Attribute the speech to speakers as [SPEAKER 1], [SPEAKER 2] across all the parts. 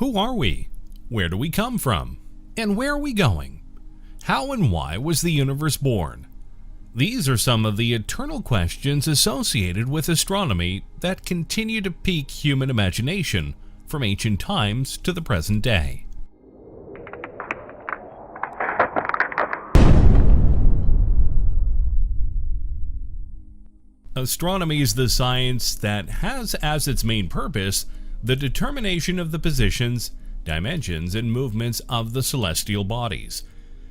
[SPEAKER 1] Who are we? Where do we come from? And where are we going? How and why was the universe born? These are some of the eternal questions associated with astronomy that continue to pique human imagination from ancient times to the present day. Astronomy is the science that has as its main purpose the determination of the positions, dimensions, and movements of the celestial bodies.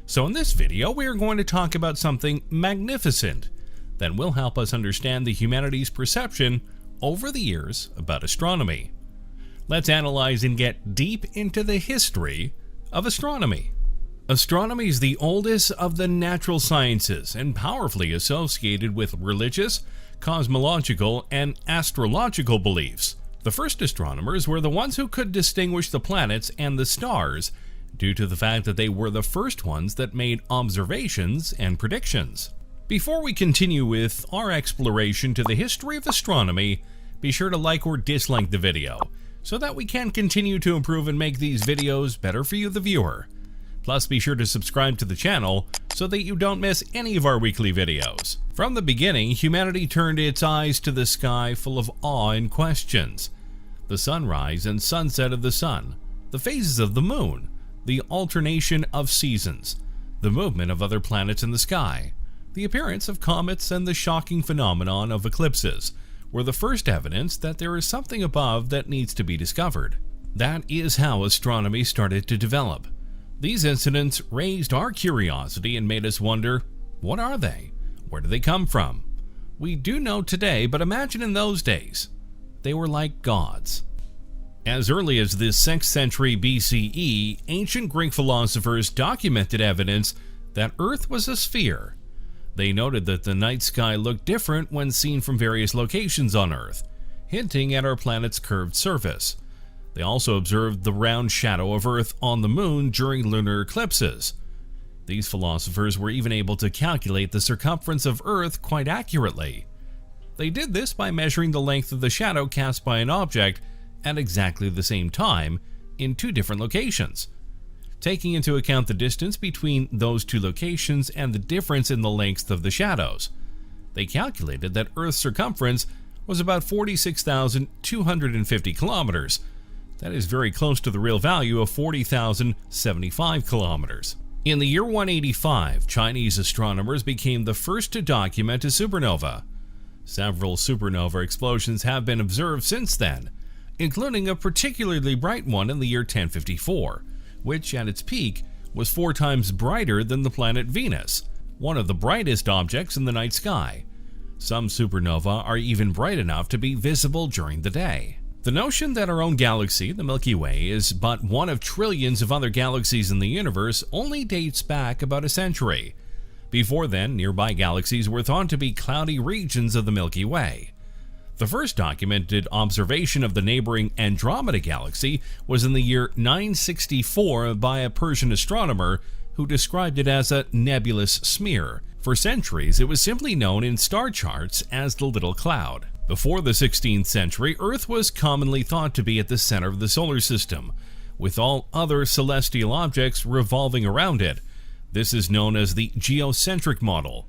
[SPEAKER 1] So in this video, we are going to talk about something magnificent that will help us understand the humanity's perception over the years about astronomy. Let's analyze and get deep into the history of astronomy. Astronomy is the oldest of the natural sciences and powerfully associated with religious, cosmological, and astrological beliefs. The first astronomers were the ones who could distinguish the planets and the stars due to the fact that they were the first ones that made observations and predictions. Before we continue with our exploration to the history of astronomy, be sure to like or dislike the video so that we can continue to improve and make these videos better for you, the viewer. Plus, be sure to subscribe to the channel so that you don't miss any of our weekly videos. From the beginning, humanity turned its eyes to the sky full of awe and questions. The sunrise and sunset of the sun, the phases of the moon, the alternation of seasons, the movement of other planets in the sky, the appearance of comets, and the shocking phenomenon of eclipses were the first evidence that there is something above that needs to be discovered. That is how astronomy started to develop. These incidents raised our curiosity and made us wonder, what are they? Where do they come from? We do know today, but imagine in those days. They were like gods. As early as the 6th century BCE, ancient Greek philosophers documented evidence that Earth was a sphere. They noted that the night sky looked different when seen from various locations on Earth, hinting at our planet's curved surface. They also observed the round shadow of Earth on the moon during lunar eclipses. These philosophers were even able to calculate the circumference of Earth quite accurately. They did this by measuring the length of the shadow cast by an object at exactly the same time in two different locations. Taking into account the distance between those two locations and the difference in the length of the shadows, they calculated that Earth's circumference was about 46,250 kilometers. That is very close to the real value of 40,075 kilometers. In the year 185, Chinese astronomers became the first to document a supernova. Several supernova explosions have been observed since then, including a particularly bright one in the year 1054, which at its peak was 4 times brighter than the planet Venus, one of the brightest objects in the night sky. Some supernova are even bright enough to be visible during the day. The notion that our own galaxy, the Milky Way, is but one of trillions of other galaxies in the universe only dates back about a century. Before then, nearby galaxies were thought to be cloudy regions of the Milky Way. The first documented observation of the neighboring Andromeda galaxy was in the year 964 by a Persian astronomer who described it as a nebulous smear. For centuries, it was simply known in star charts as the Little Cloud. Before the 16th century, Earth was commonly thought to be at the center of the solar system, with all other celestial objects revolving around it. This is known as the geocentric model.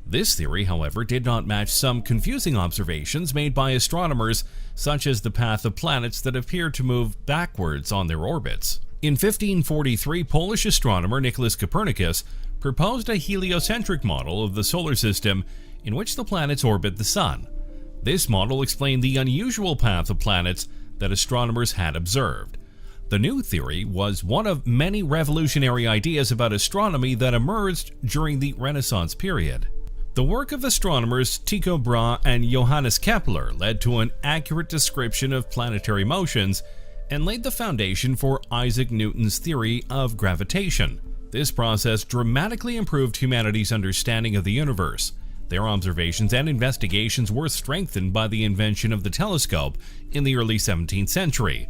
[SPEAKER 1] This theory, however, did not match some confusing observations made by astronomers, such as the path of planets that appear to move backwards on their orbits. In 1543, Polish astronomer Nicholas Copernicus proposed a heliocentric model of the solar system in which the planets orbit the Sun. This model explained the unusual path of planets that astronomers had observed. The new theory was one of many revolutionary ideas about astronomy that emerged during the Renaissance period. The work of astronomers Tycho Brahe and Johannes Kepler led to an accurate description of planetary motions and laid the foundation for Isaac Newton's theory of gravitation. This process dramatically improved humanity's understanding of the universe. Their observations and investigations were strengthened by the invention of the telescope in the early 17th century.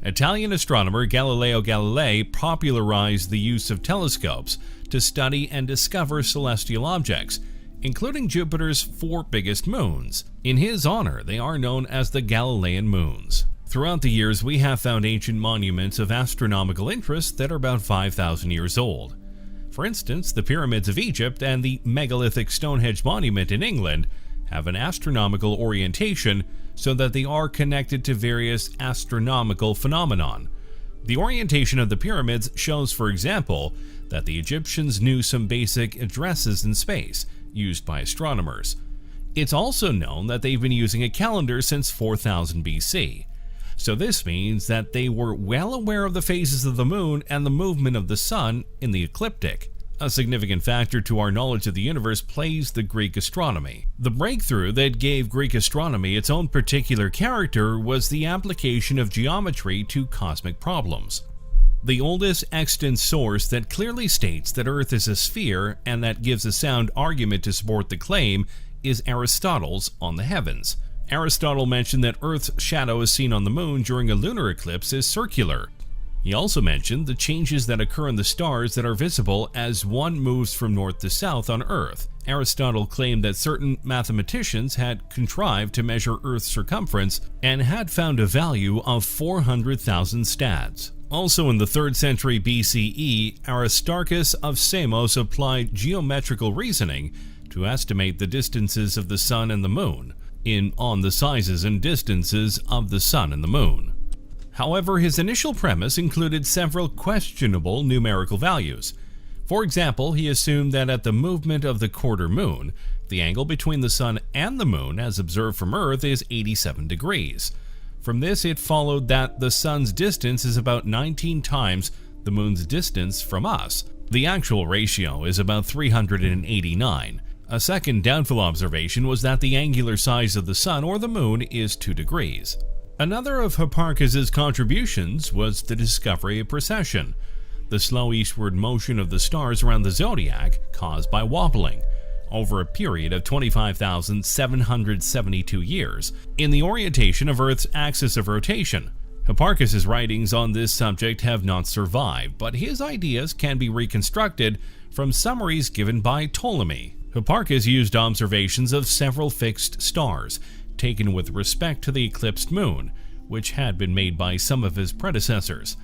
[SPEAKER 1] Italian astronomer Galileo Galilei popularized the use of telescopes to study and discover celestial objects, including Jupiter's 4 biggest moons. In his honor, they are known as the Galilean moons. Throughout the years, we have found ancient monuments of astronomical interest that are about 5,000 years old. For instance, the pyramids of Egypt and the megalithic Stonehenge monument in England have an astronomical orientation so that they are connected to various astronomical phenomenon. The orientation of the pyramids shows, for example, that the Egyptians knew some basic addresses in space used by astronomers. It's also known that they've been using a calendar since 4000 BC. So this means that they were well aware of the phases of the moon and the movement of the sun in the ecliptic. A significant factor to our knowledge of the universe plays the Greek astronomy. The breakthrough that gave Greek astronomy its own particular character was the application of geometry to cosmic problems. The oldest extant source that clearly states that Earth is a sphere and that gives a sound argument to support the claim is Aristotle's On the Heavens. Aristotle mentioned that Earth's shadow as seen on the moon during a lunar eclipse is circular. He also mentioned the changes that occur in the stars that are visible as one moves from north to south on Earth. Aristotle claimed that certain mathematicians had contrived to measure Earth's circumference and had found a value of 400,000 stads. Also in the 3rd century BCE, Aristarchus of Samos applied geometrical reasoning to estimate the distances of the sun and the moon on the sizes and distances of the sun and the moon. However, his initial premise included several questionable numerical values. For example, he assumed that at the movement of the quarter moon, the angle between the sun and the moon as observed from Earth is 87 degrees. From this, it followed that the sun's distance is about 19 times the moon's distance from us. The actual ratio is about 389. A second doubtful observation was that the angular size of the sun or the moon is 2 degrees. Another of Hipparchus's contributions was the discovery of precession, the slow eastward motion of the stars around the zodiac caused by wobbling, over a period of 25,772 years, in the orientation of Earth's axis of rotation. Hipparchus's writings on this subject have not survived, but his ideas can be reconstructed from summaries given by Ptolemy. Hipparchus used observations of several fixed stars, taken with respect to the eclipsed moon, which had been made by some of his predecessors.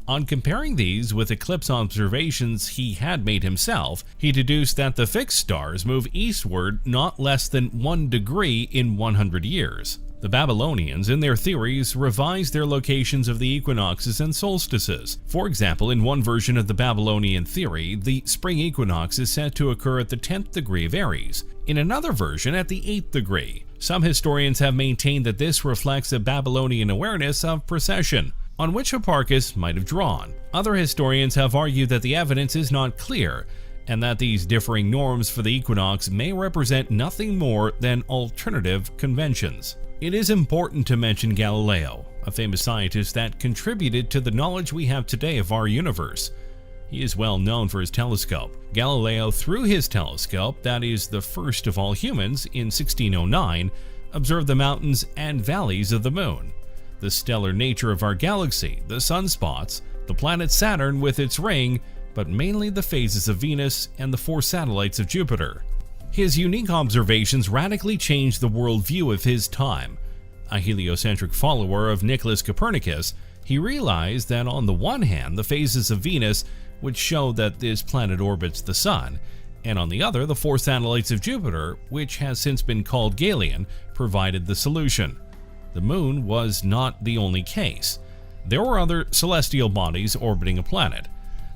[SPEAKER 1] On comparing these with eclipse observations he had made himself, he deduced that the fixed stars move eastward not less than 1 degree in 100 years. The Babylonians, in their theories, revised their locations of the equinoxes and solstices. For example, in one version of the Babylonian theory, the spring equinox is said to occur at the 10th degree of Aries. In another version, at the 8th degree. Some historians have maintained that this reflects a Babylonian awareness of precession, on which Hipparchus might have drawn. Other historians have argued that the evidence is not clear, and that these differing norms for the equinox may represent nothing more than alternative conventions. It is important to mention Galileo, a famous scientist that contributed to the knowledge we have today of our universe. He is well known for his telescope. Galileo, through his telescope, that is the first of all humans, in 1609, observed the mountains and valleys of the moon, the stellar nature of our galaxy, the sunspots, the planet Saturn with its ring, but mainly the phases of Venus and the 4 satellites of Jupiter. His unique observations radically changed the worldview of his time. A heliocentric follower of Nicholas Copernicus, he realized that on the one hand, the phases of Venus would show that this planet orbits the Sun, and on the other, the 4 satellites of Jupiter, which has since been called Galilean, provided the solution. The Moon was not the only case. There were other celestial bodies orbiting a planet.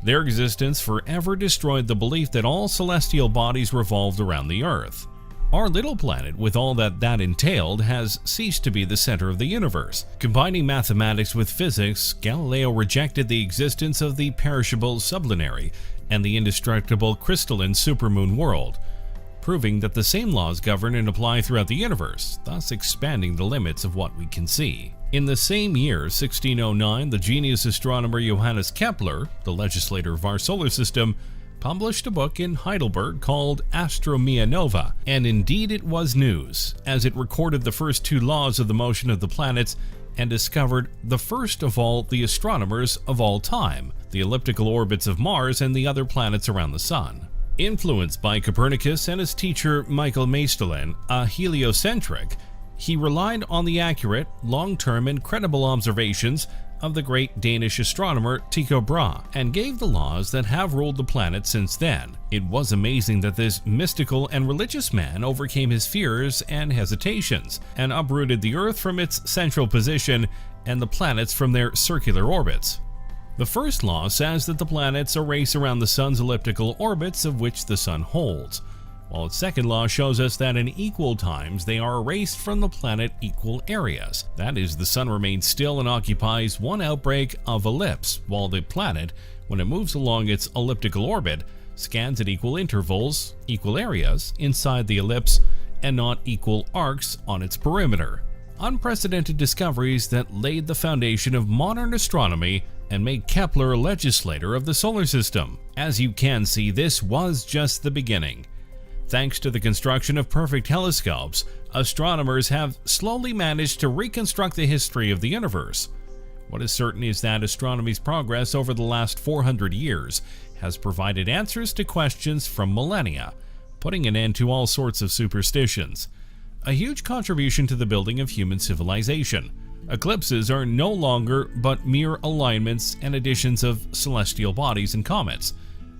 [SPEAKER 1] Their existence forever destroyed the belief that all celestial bodies revolved around the Earth. Our little planet, with all that entailed, has ceased to be the center of the universe. Combining mathematics with physics, Galileo rejected the existence of the perishable sublunary and the indestructible crystalline supermoon world, proving that the same laws govern and apply throughout the universe, thus expanding the limits of what we can see. In the same year, 1609, the genius astronomer Johannes Kepler, the legislator of our solar system, published a book in Heidelberg called Astronomia Nova, and indeed it was news, as it recorded the first 2 laws of the motion of the planets and discovered the first of all the astronomers of all time, the elliptical orbits of Mars and the other planets around the Sun. Influenced by Copernicus and his teacher Michael Maestlin, a heliocentric, He relied on the accurate, long-term, and credible observations of the great Danish astronomer Tycho Brahe and gave the laws that have ruled the planet since then. It was amazing that this mystical and religious man overcame his fears and hesitations and uprooted the Earth from its central position and the planets from their circular orbits. The first law says that the planets race around the Sun's elliptical orbits of which the Sun holds, while its second law shows us that in equal times they are erased from the planet equal areas. That is, the Sun remains still and occupies one outbreak of ellipse, while the planet, when it moves along its elliptical orbit, scans at equal intervals, equal areas, inside the ellipse, and not equal arcs on its perimeter. Unprecedented discoveries that laid the foundation of modern astronomy and made Kepler a legislator of the solar system. As you can see, this was just the beginning. Thanks to the construction of perfect telescopes, astronomers have slowly managed to reconstruct the history of the universe. What is certain is that astronomy's progress over the last 400 years has provided answers to questions from millennia, putting an end to all sorts of superstitions. A huge contribution to the building of human civilization. Eclipses are no longer but mere alignments and additions of celestial bodies and comets.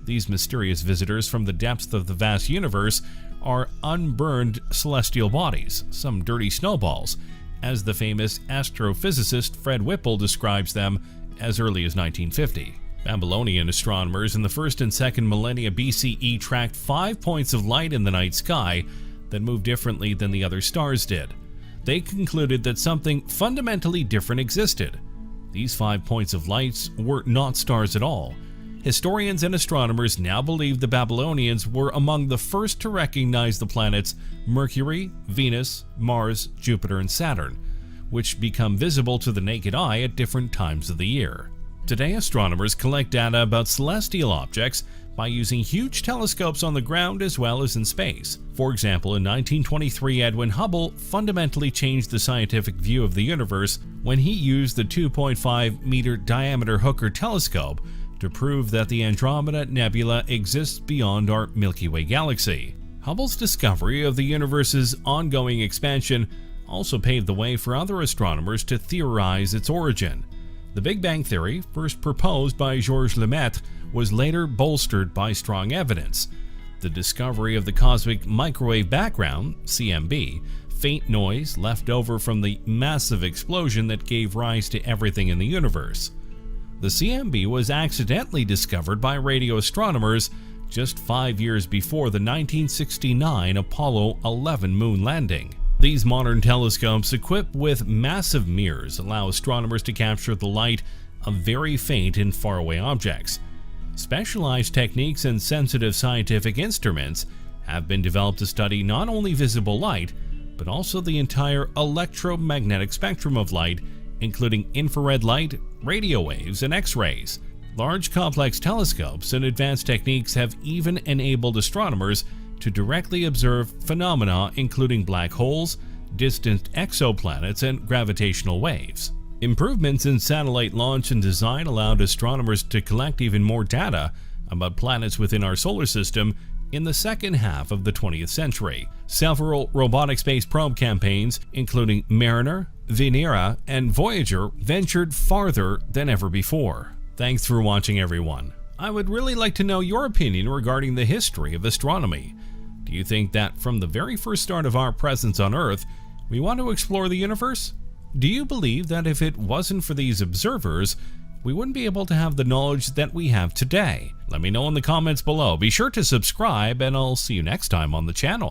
[SPEAKER 1] These mysterious visitors from the depths of the vast universe are unburned celestial bodies, some dirty snowballs, as the famous astrophysicist Fred Whipple describes them as early as 1950. Babylonian astronomers in the 1st and 2nd millennia BCE tracked 5 points of light in the night sky that moved differently than the other stars did. They concluded that something fundamentally different existed. These 5 points of light were not stars at all. Historians and astronomers now believe the Babylonians were among the first to recognize the planets Mercury, Venus, Mars, Jupiter, and Saturn, which become visible to the naked eye at different times of the year. Today, astronomers collect data about celestial objects by using huge telescopes on the ground as well as in space. For example, in 1923, Edwin Hubble fundamentally changed the scientific view of the universe when he used the 2.5-meter diameter Hooker telescope to prove that the Andromeda Nebula exists beyond our Milky Way galaxy. Hubble's discovery of the universe's ongoing expansion also paved the way for other astronomers to theorize its origin. The Big Bang Theory, first proposed by Georges Lemaitre, was later bolstered by strong evidence. The discovery of the cosmic microwave background, CMB, faint noise left over from the massive explosion that gave rise to everything in the universe. The CMB was accidentally discovered by radio astronomers just 5 years before the 1969 Apollo 11 moon landing. These modern telescopes, equipped with massive mirrors, allow astronomers to capture the light of very faint and faraway objects. Specialized techniques and sensitive scientific instruments have been developed to study not only visible light, but also the entire electromagnetic spectrum of light, including infrared light, radio waves, and X-rays. Large complex telescopes and advanced techniques have even enabled astronomers to directly observe phenomena including black holes, distant exoplanets, and gravitational waves. Improvements in satellite launch and design allowed astronomers to collect even more data about planets within our solar system in the second half of the 20th century. Several robotic space probe campaigns, including Mariner, Venera, and Voyager, ventured farther than ever before. Thanks for watching, everyone. I would really like to know your opinion regarding the history of astronomy. Do you think that from the very first start of our presence on Earth, we want to explore the universe? Do you believe that if it wasn't for these observers, we wouldn't be able to have the knowledge that we have today? Let me know in the comments below. Be sure to subscribe, and I'll see you next time on the channel.